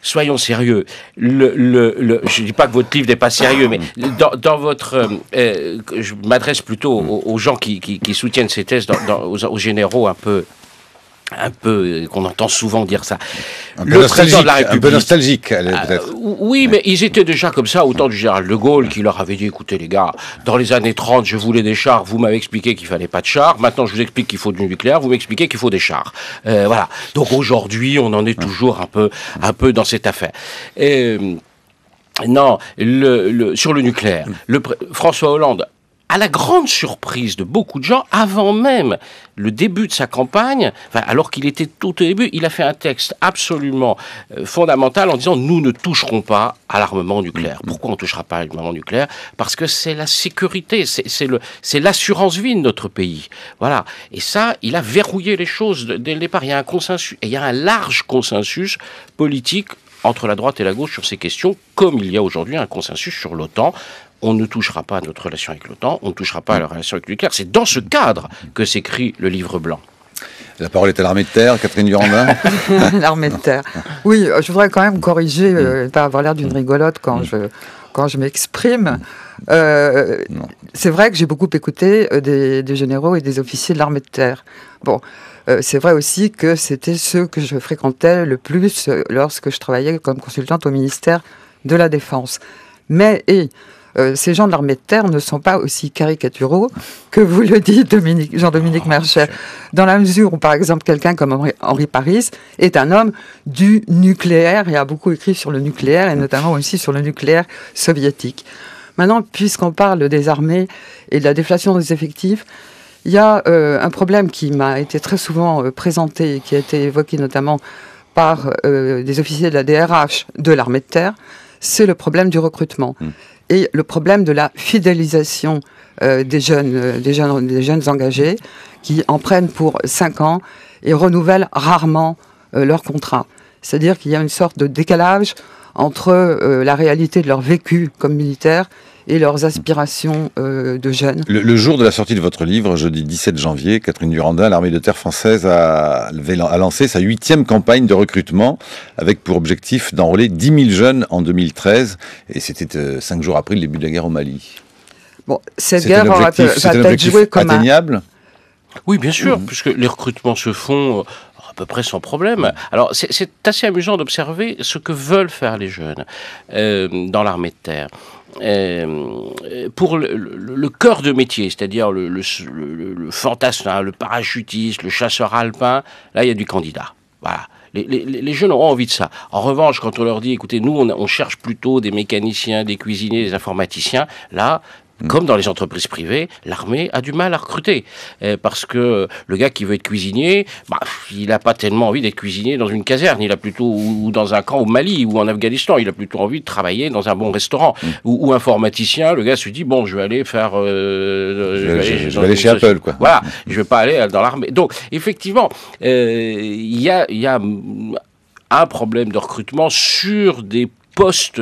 soyons sérieux. Je dis pas que votre livre n'est pas sérieux, mais dans votre, je m'adresse plutôt aux gens qui soutiennent ces thèses, aux généraux un peu qu'on entend souvent dire ça. Un peu nostalgique, peut-être. Oui, mais ils étaient déjà comme ça au temps du général de Gaulle qui leur avait dit, écoutez les gars, dans les années 30, je voulais des chars, vous m'avez expliqué qu'il fallait pas de chars, maintenant je vous explique qu'il faut du nucléaire, vous m'expliquez qu'il faut des chars. Voilà. Donc aujourd'hui, on en est toujours un peu dans cette affaire. Non, sur le nucléaire, François Hollande à la grande surprise de beaucoup de gens, avant même le début de sa campagne, alors qu'il était tout au début, il a fait un texte absolument fondamental en disant « Nous ne toucherons pas à l'armement nucléaire ». Pourquoi on ne touchera pas à l'armement nucléaire ? Parce que c'est la sécurité, c'est l'assurance vie de notre pays. Voilà. Et ça, il a verrouillé les choses dès le départ. Il y a un consensus, et il y a un large consensus politique entre la droite et la gauche sur ces questions, comme il y a aujourd'hui un consensus sur l'OTAN. On ne touchera pas à notre relation avec l'OTAN, on ne touchera pas à la relation avec le nucléaire. C'est dans ce cadre que s'écrit le livre blanc. La parole est à l'armée de terre, Catherine Durandin. L'armée de terre. Oui, je voudrais quand même corriger, pas avoir l'air d'une rigolote quand je m'exprime. C'est vrai que j'ai beaucoup écouté des généraux et des officiers de l'armée de terre. Bon, c'est vrai aussi que c'était ceux que je fréquentais le plus lorsque je travaillais comme consultante au ministère de la Défense. Mais ces gens de l'armée de terre ne sont pas aussi caricaturaux que vous le dites, Jean-Dominique Merchet, dans la mesure où, par exemple, quelqu'un comme Henri Paris est un homme du nucléaire et a beaucoup écrit sur le nucléaire, et notamment aussi sur le nucléaire soviétique. Maintenant, puisqu'on parle des armées et de la déflation des effectifs, il y a un problème qui m'a été très souvent présenté, et qui a été évoqué notamment par des officiers de la DRH de l'armée de terre, c'est le problème du recrutement. Et le problème de la fidélisation des jeunes engagés qui en prennent pour 5 ans et renouvellent rarement leur contrat. C'est-à-dire qu'il y a une sorte de décalage entre la réalité de leur vécu comme militaire et leurs aspirations de jeunes. Le jour de la sortie de votre livre, jeudi 17 janvier, Catherine Durandin, l'armée de terre française a lancé sa 8e campagne de recrutement avec pour objectif d'enrôler 10 000 jeunes en 2013. Et c'était 5 jours après le début de la guerre au Mali. Bon, cette guerre va peut-être jouer comme atteignable. Oui, bien sûr, puisque les recrutements se font à peu près sans problème. Alors, c'est assez amusant d'observer ce que veulent faire les jeunes dans l'armée de terre. Pour le cœur de métier, c'est-à-dire le fantassin, le parachutiste, le chasseur alpin, là, il y a du candidat. Voilà. Les jeunes ont envie de ça. En revanche, quand on leur dit, écoutez, nous, on cherche plutôt des mécaniciens, des cuisiniers, des informaticiens, là, comme dans les entreprises privées, l'armée a du mal à recruter. Parce que le gars qui veut être cuisinier, il n'a pas tellement envie d'être cuisinier dans une caserne. Il a plutôt, ou dans un camp au Mali ou en Afghanistan, il a plutôt envie de travailler dans un bon restaurant. Ou informaticien, le gars se dit, bon, je vais aller faire... je vais aller chez Apple, quoi. Voilà, je ne vais pas aller dans l'armée. Donc, effectivement, il y a un problème de recrutement sur des postes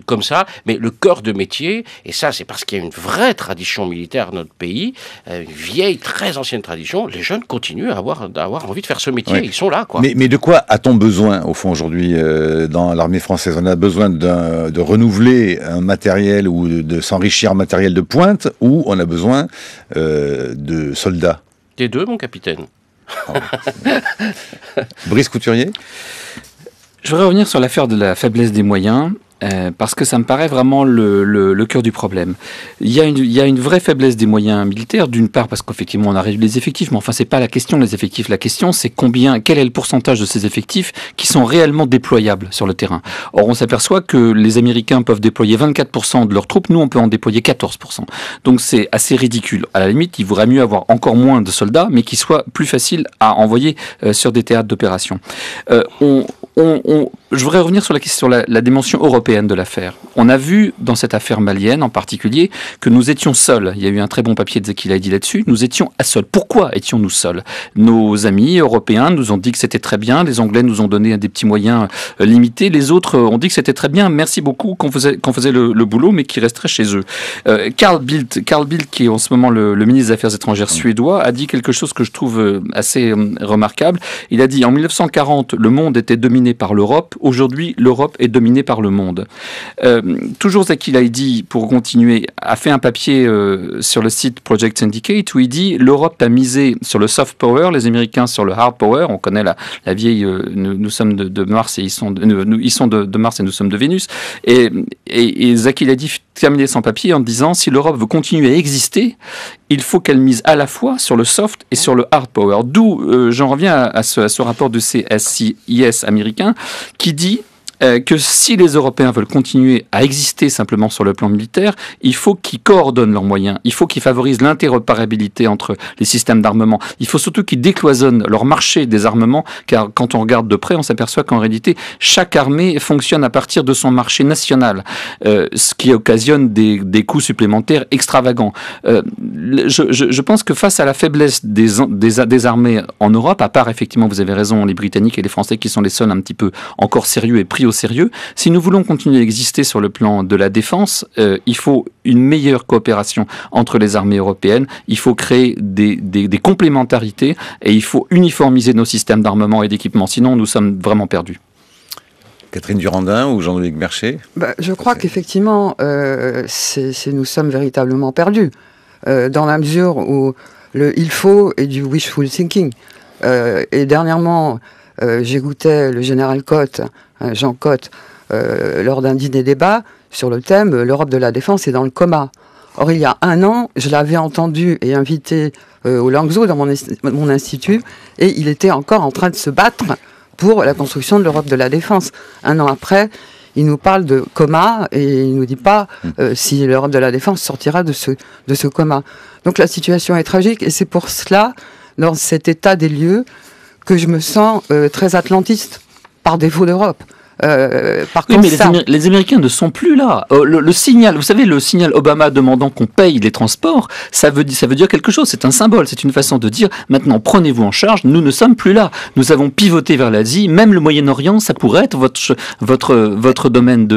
comme ça, mais le cœur de métier, et ça c'est parce qu'il y a une vraie tradition militaire dans notre pays, une vieille, très ancienne tradition, les jeunes continuent à avoir envie de faire ce métier, ils sont là, quoi. Mais de quoi a-t-on besoin, au fond, aujourd'hui, dans l'armée française ? On a besoin de renouveler un matériel ou de s'enrichir en matériel de pointe, ou on a besoin de soldats ? Des deux, mon capitaine. Brice Couturier ? Je voudrais revenir sur l'affaire de la faiblesse des moyens. Parce que ça me paraît vraiment le cœur du problème. Il y a une vraie faiblesse des moyens militaires, d'une part parce qu'effectivement on a réduit les effectifs, mais enfin c'est pas la question les effectifs. La question c'est quel est le pourcentage de ces effectifs qui sont réellement déployables sur le terrain. Or on s'aperçoit que les Américains peuvent déployer 24% de leurs troupes, nous on peut en déployer 14%. Donc c'est assez ridicule. À la limite, il vaudrait mieux avoir encore moins de soldats, mais qui soient plus faciles à envoyer sur des théâtres d'opération. Je voudrais revenir sur la dimension européenne de l'affaire. On a vu dans cette affaire malienne en particulier que nous étions seuls. Il y a eu un très bon papier de Zeki Laïdi là-dessus. Nous étions seuls. Pourquoi étions-nous seuls ? Nos amis européens nous ont dit que c'était très bien. Les Anglais nous ont donné des petits moyens limités. Les autres ont dit que c'était très bien. Merci beaucoup qu'on faisait le boulot, mais qui resterait chez eux. Carl Bildt, qui est en ce moment le ministre des Affaires étrangères suédois, a dit quelque chose que je trouve assez remarquable. Il a dit en 1940, le monde était dominé par l'Europe. Aujourd'hui, l'Europe est dominée par le monde. Toujours Zeki Laïdi, pour continuer, a fait un papier sur le site Project Syndicate où il dit l'Europe a misé sur le soft power, les Américains sur le hard power. On connaît la vieille nous sommes de Mars et ils sont de Mars et nous sommes de Vénus. Et Zeki Laïdi terminait son papier en disant si l'Europe veut continuer à exister, il faut qu'elle mise à la fois sur le soft et sur le hard power. D'où j'en reviens à ce rapport du CSIS américain qui dit que si les Européens veulent continuer à exister simplement sur le plan militaire, il faut qu'ils coordonnent leurs moyens, il faut qu'ils favorisent l'interopérabilité entre les systèmes d'armement, il faut surtout qu'ils décloisonnent leur marché des armements, car quand on regarde de près, on s'aperçoit qu'en réalité, chaque armée fonctionne à partir de son marché national, ce qui occasionne des coûts supplémentaires extravagants. Je pense que face à la faiblesse des armées en Europe, à part effectivement, vous avez raison, les Britanniques et les Français qui sont les seuls un petit peu encore sérieux et pris au sérieux, si nous voulons continuer à exister sur le plan de la défense, il faut une meilleure coopération entre les armées européennes, il faut créer des complémentarités et il faut uniformiser nos systèmes d'armement et d'équipement, sinon nous sommes vraiment perdus. Catherine Durandin ou Jean-Dominique Mercier? Je crois qu'effectivement, nous sommes véritablement perdus, dans la mesure où le « il faut » est du wishful thinking. Et dernièrement, j'écoutais le général Cotte, Jean Cotte, lors d'un dîner-débat sur le thème « L'Europe de la défense est dans le coma ». Or, il y a un an, je l'avais entendu et invité au Langso dans mon institut, et il était encore en train de se battre pour la construction de l'Europe de la défense. Un an après, il nous parle de coma et il ne nous dit pas si l'Europe de la défense sortira de ce coma. Donc la situation est tragique et c'est pour cela, dans cet état des lieux, que je me sens très atlantiste, par défaut d'Europe. Par oui, contre, mais les Américains ne sont plus là. Le signal, vous savez, le signal Obama demandant qu'on paye les transports, ça veut dire quelque chose. C'est un symbole. C'est une façon de dire maintenant prenez-vous en charge. Nous ne sommes plus là. Nous avons pivoté vers l'Asie. Même le Moyen-Orient, ça pourrait être votre domaine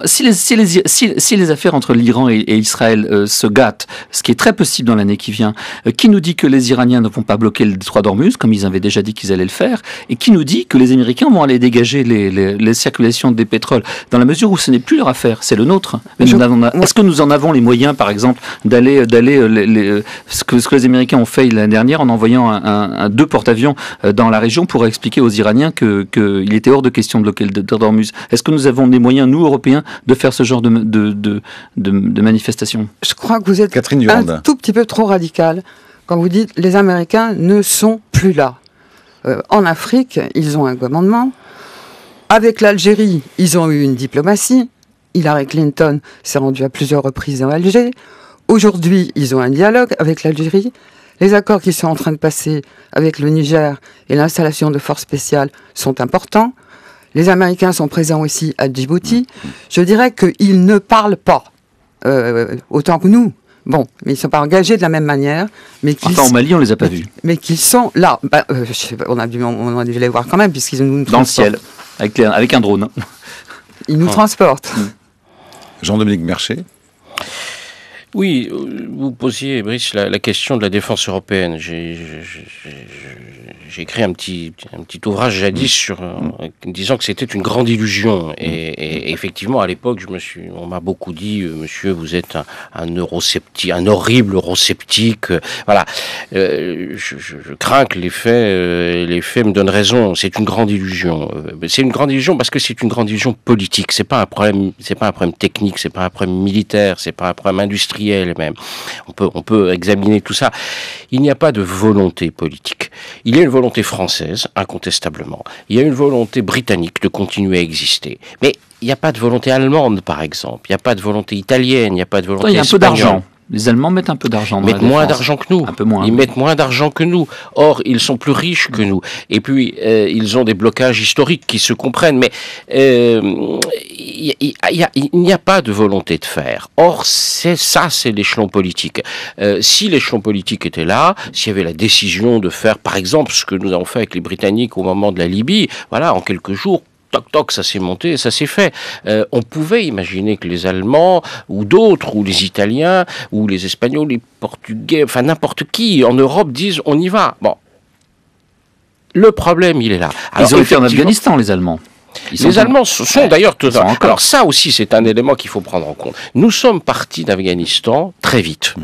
si les affaires entre l'Iran et Israël se gâtent, ce qui est très possible dans l'année qui vient. Qui nous dit que les Iraniens ne vont pas bloquer le détroit d'Ormuz, comme ils avaient déjà dit qu'ils allaient le faire, et qui nous dit que les Américains vont aller dégager les circulations des pétroles, dans la mesure où ce n'est plus leur affaire, c'est le nôtre. Est-ce que nous en avons les moyens, par exemple, d'aller ce que les Américains ont fait l'année dernière en envoyant deux porte-avions dans la région pour expliquer aux Iraniens qu'il était hors de question de bloquer le détroit d'Ormuz? Est-ce que nous avons les moyens, nous, Européens, de faire ce genre de manifestation? Je crois que vous êtes Catherine Durandin. un tout petit peu trop radical quand vous dites les Américains ne sont plus là. En Afrique, ils ont un commandement. Avec l'Algérie, ils ont eu une diplomatie. Hillary Clinton s'est rendue à plusieurs reprises en Alger. Aujourd'hui, ils ont un dialogue avec l'Algérie. Les accords qui sont en train de passer avec le Niger et l'installation de forces spéciales sont importants. Les Américains sont présents aussi à Djibouti. Je dirais qu'ils ne parlent pas autant que nous. Bon, mais ils ne sont pas engagés de la même manière. Mais au Mali, on ne les a pas vus. Mais qu'ils sont là. On a dû les voir quand même, puisqu'ils nous dans le ciel. Avec un drone. Ils nous transportent. Jean-Dominique Mercier. Oui, vous posiez, Brice, la question de la défense européenne. J'ai écrit un petit ouvrage jadis disant que c'était une grande illusion. Et effectivement, à l'époque, on m'a beaucoup dit, monsieur, vous êtes un eurosceptique, un horrible eurosceptique. Voilà. Je crains que les faits me donnent raison. C'est une grande illusion. C'est une grande illusion parce que c'est une grande illusion politique. C'est pas un problème technique, c'est pas un problème militaire, c'est pas un problème industriel même. On peut examiner tout ça. Il n'y a pas de volonté politique. Il y a une volonté française, incontestablement. Il y a une volonté britannique de continuer à exister. Mais il n'y a pas de volonté allemande, par exemple. Il n'y a pas de volonté italienne. Il n'y a pas de volonté espagnole. Il y a un peu d'argent. Les Allemands mettent un peu d'argent. Ils mettent moins d'argent que nous. Un peu moins. Ils mettent moins d'argent que nous. Or, ils sont plus riches que nous. Et puis, ils ont des blocages historiques qui se comprennent. Mais il n'y a pas de volonté de faire. Or, c'est l'échelon politique. Si l'échelon politique était là, s'il y avait la décision de faire, par exemple, ce que nous avons fait avec les Britanniques au moment de la Libye, voilà, en quelques jours, toc toc, ça s'est monté, ça s'est fait. On pouvait imaginer que les Allemands ou d'autres, ou les Italiens, ou les Espagnols, les Portugais, enfin n'importe qui en Europe disent on y va. Le problème, il est là. Alors, ils ont été en Afghanistan, les Allemands. Les Allemands sont d'ailleurs... Alors ça aussi, c'est un élément qu'il faut prendre en compte. Nous sommes partis d'Afghanistan très vite.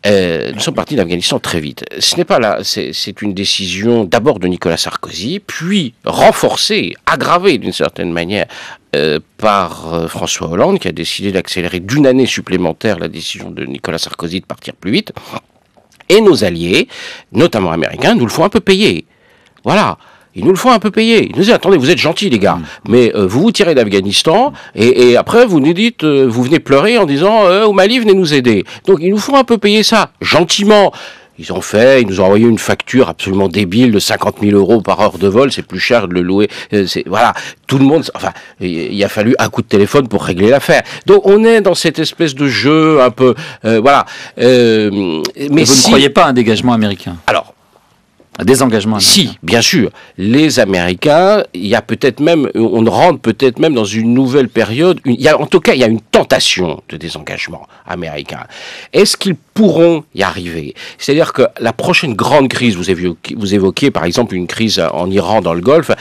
Nous sommes partis d'Afghanistan très vite. Ce n'est pas là, c'est une décision d'abord de Nicolas Sarkozy, puis renforcée, aggravée d'une certaine manière par François Hollande, qui a décidé d'accélérer d'une année supplémentaire la décision de Nicolas Sarkozy de partir plus vite. Et nos alliés, notamment américains, nous le font un peu payer. Voilà. Le problème, il est là. Alors, effectivement, Ils ont été en Afghanistan, les Allemands. ils ont été en Afghanistan très vite. Nous sommes partis d'Afghanistan très vite. Nous sommes partis d'Afghanistan très vite. Puis renforcés, aggravés d'une certaine manière par François Hollande, qui a décidé d'accélérer d'une année supplémentaire la décision de Nicolas Sarkozy de partir plus vite. Et nos alliés, notamment américains, nous le font un peu payer. ils nous le font un peu payer. Ils nous disent, attendez, vous êtes gentils les gars, mais vous vous tirez d'Afghanistan et après vous nous dites, vous venez pleurer en disant, au Mali, venez nous aider. Donc ils nous font un peu payer ça, gentiment. Ils nous ont envoyé une facture absolument débile de 50 000 euros par heure de vol, c'est plus cher de le louer. Voilà, tout le monde, enfin, il a fallu un coup de téléphone pour régler l'affaire. Donc on est dans cette espèce de jeu un peu, voilà. Mais vous ne croyez pas à un dégagement américain? Alors, un désengagement américain? Si, bien sûr. Les Américains, il y a peut-être même, on rentre peut-être même dans une nouvelle période. En tout cas, il y a une tentation de désengagement américain. Est-ce qu'ils pourront y arriver? C'est-à-dire que la prochaine grande crise, vous évoquez par exemple une crise en Iran, dans le Golfe,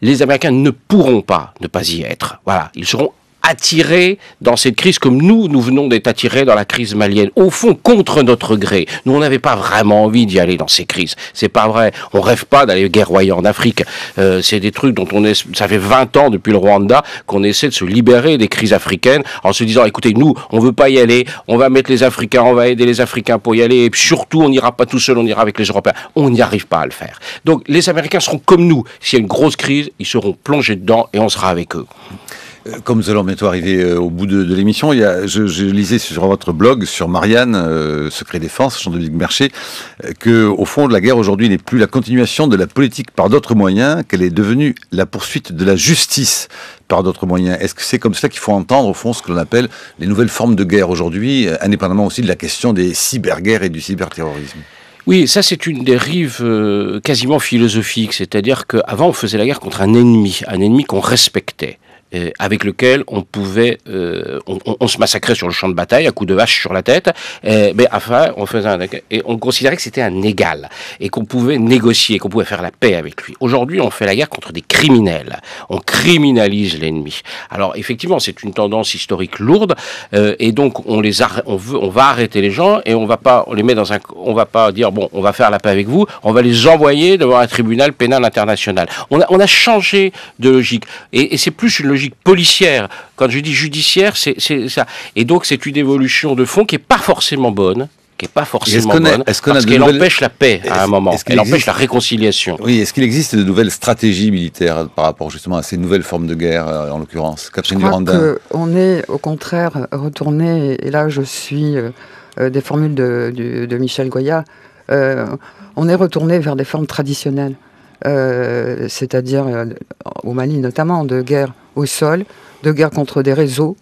les Américains ne pourront pas ne pas y être. Voilà, ils seront attirés dans cette crise comme nous venons d'être attirés dans la crise malienne. Au fond, contre notre gré. Nous, on n'avait pas vraiment envie d'y aller dans ces crises. C'est pas vrai. On rêve pas d'aller guerroyer en Afrique. C'est des trucs dont ça fait 20 ans depuis le Rwanda qu'on essaie de se libérer des crises africaines en se disant, écoutez, nous, on veut pas y aller. On va mettre les Africains, on va aider les Africains pour y aller. Et puis surtout, on n'ira pas tout seul, on ira avec les Européens. On n'y arrive pas à le faire. Donc, les Américains seront comme nous. S'il y a une grosse crise, ils seront plongés dedans et on sera avec eux. Comme nous allons bientôt arriver au bout de l'émission, je lisais sur votre blog, sur Marianne, Secret Défense, Jean-Dominique Merchet, que au fond, la guerre aujourd'hui n'est plus la continuation de la politique par d'autres moyens, qu'elle est devenue la poursuite de la justice par d'autres moyens. Est-ce que c'est comme cela qu'il faut entendre, au fond, ce que l'on appelle les nouvelles formes de guerre aujourd'hui, indépendamment aussi de la question des cyberguerres et du cyberterrorisme? Oui, ça c'est une dérive quasiment philosophique, c'est-à-dire qu'avant on faisait la guerre contre un ennemi qu'on respectait. Avec lequel on pouvait, on se massacrait sur le champ de bataille à coups de hache sur la tête, mais enfin, et on considérait que c'était un égal et qu'on pouvait négocier, qu'on pouvait faire la paix avec lui. Aujourd'hui, on fait la guerre contre des criminels. On criminalise l'ennemi. Alors effectivement, c'est une tendance historique lourde, et donc on va arrêter les gens et on va pas dire bon, on va faire la paix avec vous, on va les envoyer devant un tribunal pénal international. On a changé de logique et c'est plus une logique policière. Quand je dis judiciaire, c'est ça. Et donc, c'est une évolution de fond qui n'est pas forcément bonne. Parce qu'elle empêche la paix à un moment. Elle empêche la réconciliation. Oui, est-ce qu'il existe de nouvelles stratégies militaires par rapport justement à ces nouvelles formes de guerre, en l'occurrence? Catherine Durandin. Je crois qu'on est au contraire retourné, et là je suis des formules de Michel Goya, on est retourné vers des formes traditionnelles. C'est-à-dire au Mali notamment, de guerre au sol, de guerre contre des réseaux,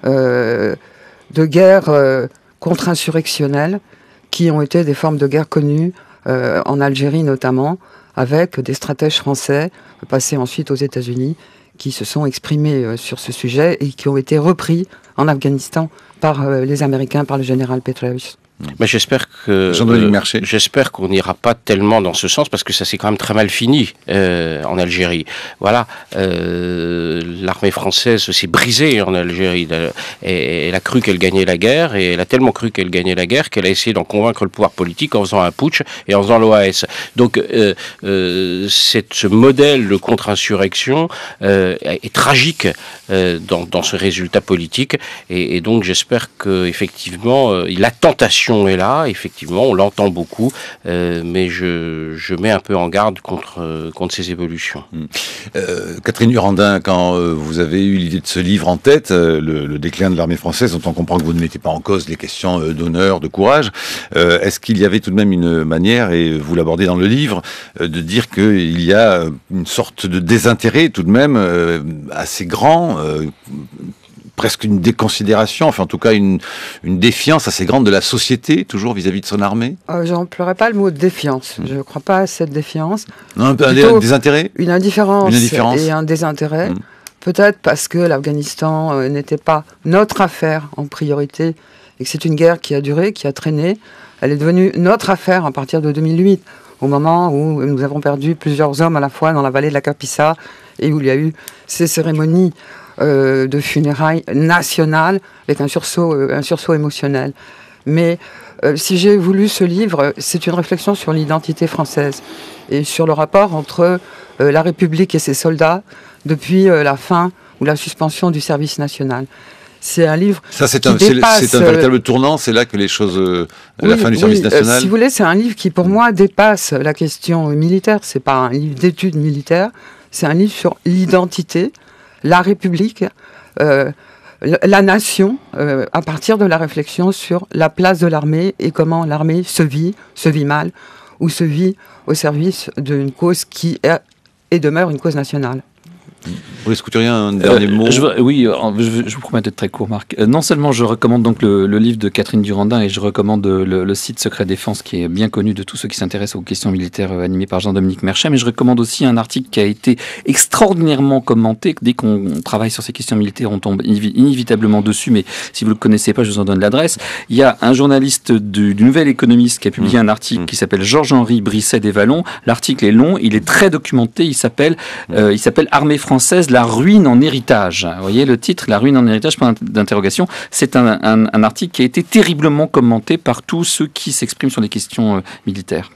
de guerre contre-insurrectionnelle, qui ont été des formes de guerre connues en Algérie notamment, avec des stratèges français, passés ensuite aux États-Unis, qui se sont exprimés sur ce sujet et qui ont été repris en Afghanistan par les Américains, par le général Petraeus. Mais j'espère qu'on n'ira pas tellement dans ce sens parce que ça s'est quand même très mal fini en Algérie. Voilà, l'armée française s'est brisée en Algérie. Elle a cru qu'elle gagnait la guerre et elle a tellement cru qu'elle gagnait la guerre qu'elle a essayé d'en convaincre le pouvoir politique en faisant un putsch et en faisant l'OAS. Donc ce modèle de contre-insurrection est tragique dans ce résultat politique et donc j'espère que effectivement la tentation est là, effectivement, on l'entend beaucoup, mais je mets un peu en garde contre ces évolutions. Catherine Durandin, quand vous avez eu l'idée de ce livre en tête, le déclin de l'armée française, dont on comprend que vous ne mettez pas en cause les questions d'honneur, de courage, est-ce qu'il y avait tout de même une manière, et vous l'abordez dans le livre, de dire qu'il y a une sorte de désintérêt tout de même assez grand, presque une déconsidération, enfin en tout cas une défiance assez grande de la société, toujours vis-à-vis de son armée? J'emploierais pas le mot défiance. Je ne crois pas à cette défiance. Non, un désintérêt? Une indifférence et un désintérêt. Peut-être parce que l'Afghanistan n'était pas notre affaire en priorité et que c'est une guerre qui a duré, qui a traîné. Elle est devenue notre affaire à partir de 2008, au moment où nous avons perdu plusieurs hommes à la fois dans la vallée de la Kapisa et où il y a eu ces cérémonies de funérailles nationales avec un sursaut émotionnel. Mais si j'ai voulu ce livre, c'est une réflexion sur l'identité française et sur le rapport entre la République et ses soldats depuis la fin ou la suspension du service national. C'est un livre c'est qui un dépasse... véritable tournant, c'est là que les choses... la fin du service national. Si vous voulez, c'est un livre qui, pour moi, dépasse la question militaire. C'est pas un livre d'études militaires, c'est un livre sur l'identité, la République, la nation, à partir de la réflexion sur la place de l'armée et comment l'armée se vit mal, ou se vit au service d'une cause qui est et demeure une cause nationale. Brice Couturier, un dernier mot. Je vous promets d'être très court, Marc. Non seulement je recommande donc le livre de Catherine Durandin et je recommande le site Secret Défense qui est bien connu de tous ceux qui s'intéressent aux questions militaires animé par Jean-Dominique Merchet, mais je recommande aussi un article qui a été extraordinairement commenté. Dès qu'on travaille sur ces questions militaires, on tombe inévitablement dessus, mais si vous ne le connaissez pas, je vous en donne l'adresse. Il y a un journaliste du Nouvel Économiste qui a publié un article qui s'appelle Georges-Henri Brisset-Desvallons. L'article est long, il est très documenté, il s'appelle Armée française, la ruine en héritage. Vous voyez le titre, la ruine en héritage, point d'interrogation. C'est un article qui a été terriblement commenté par tous ceux qui s'expriment sur les questions militaires.